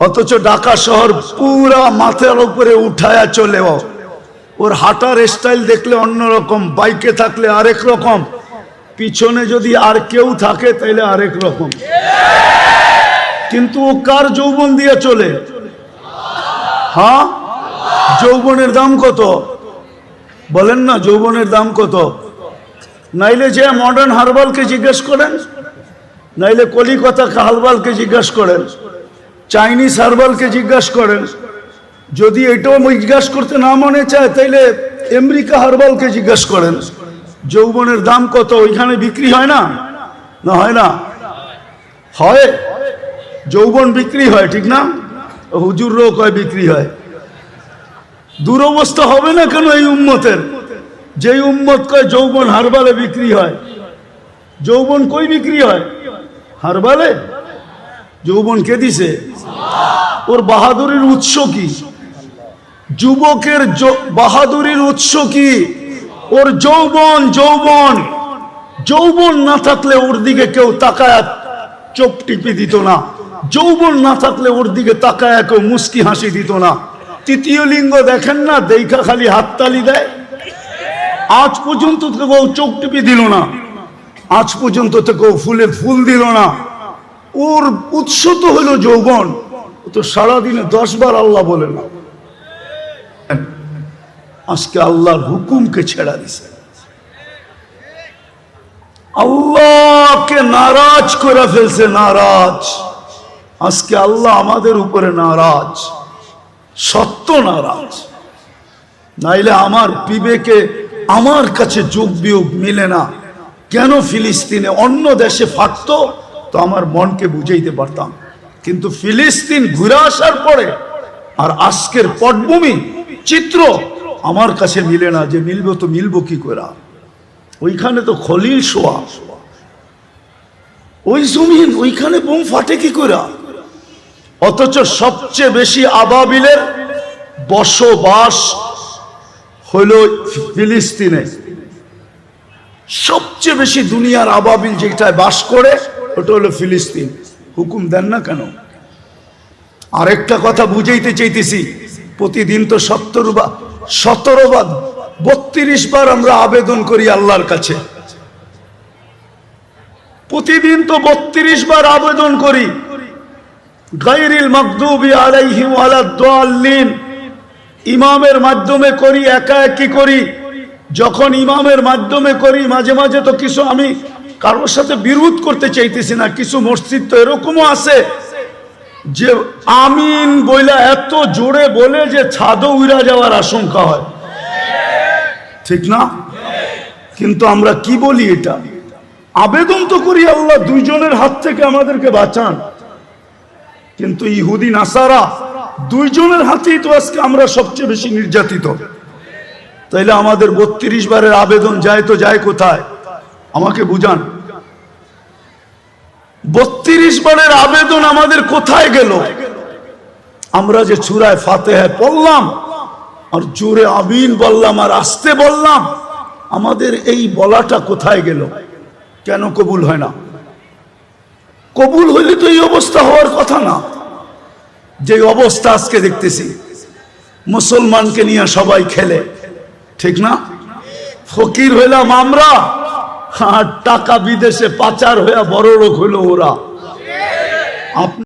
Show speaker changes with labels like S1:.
S1: অথচ ঢাকা শহর পুরা মাথার উপরে উঠায়া চলেও ওর হাঁটার স্টাইল দেখলে অন্যরকম, বাইকে থাকলে আরেক রকম, পিছনে যদি আর কেউ থাকে তাইলে আরেক রকম। কিন্তু ও কার যৌবন দিয়ে চলে? হ্যাঁ, যৌবনের দাম কত বলেন না? যৌবনের দাম কত? নাইলে যে মডার্ন হারবালকে জিজ্ঞেস করেন, নাইলে কলিকাতা হারবালকে জিজ্ঞেস করেন, চাইনিজ হারবালকে জিজ্ঞাসা করেন। যদি এটাও জিজ্ঞাসা করতে না মনে চায় তাইলে আমেরিকা হারবালকে জিজ্ঞাসা করেন যৌবনের দাম কত। ওইখানে বিক্রি হয় না? না হয় না? হয়, যৌবন বিক্রি হয়, ঠিক না? হুজুররাও কয় বিক্রি হয়। দুরবস্থা হবে না কেন এই উম্মতের? যেই উম্মত কয় যৌবন হারবালে বিক্রি হয়, যৌবন কই বিক্রি হয়? হারবালে। যৌবন কে দিছে? ওর বাহাদুরির উৎস কি? যুবকের বাহাদুরির উৎস কি? ওর যৌবন। যৌবন যৌবন না থাকলে ওর দিকে কেউ তাকায় চোখ টিপি দিত না। যৌবন না থাকলে ওর দিকে তাকায় কেউ মুস্কি হাসি দিত না। তৃতীয় লিঙ্গ দেখেন না, দেখা খালি হাততালি দেয়। আজ পর্যন্ত তো কেউ চোখ টিপি দিল না, আজ পর্যন্ত তো কেউ ফুলে ফুল দিল না। ওর উৎস তো হলো যৌবন। ও তো সারাদিনে 10 বার আল্লাহ বলে না। আজকে আল্লাহর হুকুমকে ছেড়া দিছে, আল্লাহকে নারাজ করে ফেলছে। নারাজ। আজকে আল্লাহ আমাদের উপরে নারাজ, সত্য নারাজ। নাইলে আমার বিবেকে আমার কাছে যোগ বিয়োগ মিলে না। কেন ফিলিস্তিনে অন্য দেশে ফাটতো তো আমার মনকে বুঝাইতে পারতাম, কিন্তু ফিলিস্তিন ঘুরে আসার পরে আর আজকের পটভূমি চিত্র আমার কাছে মিলে না। যে মিলবো তো মিলবো কি করে? ওইখানে তো খলিল শোয়া, ওই জমিন, ওইখানে বোম ফাটে কি করে? অথচ সবচেয়ে বেশি আবাবিলের বসবাস হইল ফিলিস্তিনে। সবচেয়ে বেশি দুনিয়ার আবাবিল যেটায় বাস করে ওটা হলো ফিলিস্তিন। হুকুম দেন না কেন? আরেকটা কথা বুঝাইতে চাইতেছি। প্রতিদিন তো 17 বার 32 বার আমরা আবেদন করি আল্লাহর কাছে। প্রতিদিন তো 32 বার আবেদন করি, গায়রিল মাগদুবি আলাইহিম ওয়ালাদ-দাল্লিন। ইমামের মাধ্যমে করি, একা একই করি। যখন ইমামের মাধ্যমে করি, মাঝে মাঝে তো কিছু, আমি কারোর সাথে বিরোধ করতে চাইতেছি না, কিছু মসজিদ তো এরকমও আছে যে আমিন বইলা এত জোরে বলে যে ছাদও উড়া যাওয়ার আশঙ্কা হয়, ঠিক না? কিন্তু আমরা কি বলি? এটা আবেদন তো করি আল্লাহ দুইজনের হাত থেকে আমাদেরকে বাঁচান, কিন্তু ইহুদি নাসারা দুইজনের হাতেই তো আজকে আমরা সবচেয়ে বেশি নির্যাতিত। তাইলে আমাদের 32 বারের আবেদন যায় তো যায় কোথায়? আমাকে বুঝান। 32 বারের আবেদন আমাদের কোথায় গেল? আমরা যে সূরা ফাতিহা পড়লাম আর জোরে আমিন বললাম আর আস্তে বললাম, আমাদের এই বলাটা কোথায় গেল? কেন কবুল হয় না? কবুল হইলে তো এই অবস্থা হওয়ার কথা না। যে অবস্থা আজকে দেখতেছি, মুসলমানকে নিয়ে সবাই খেলে, ঠিক না? ফকির হইলাম আমরা, আর টাকা বিদেশে পাচার হইয়া বড় লোক হইল ওরা।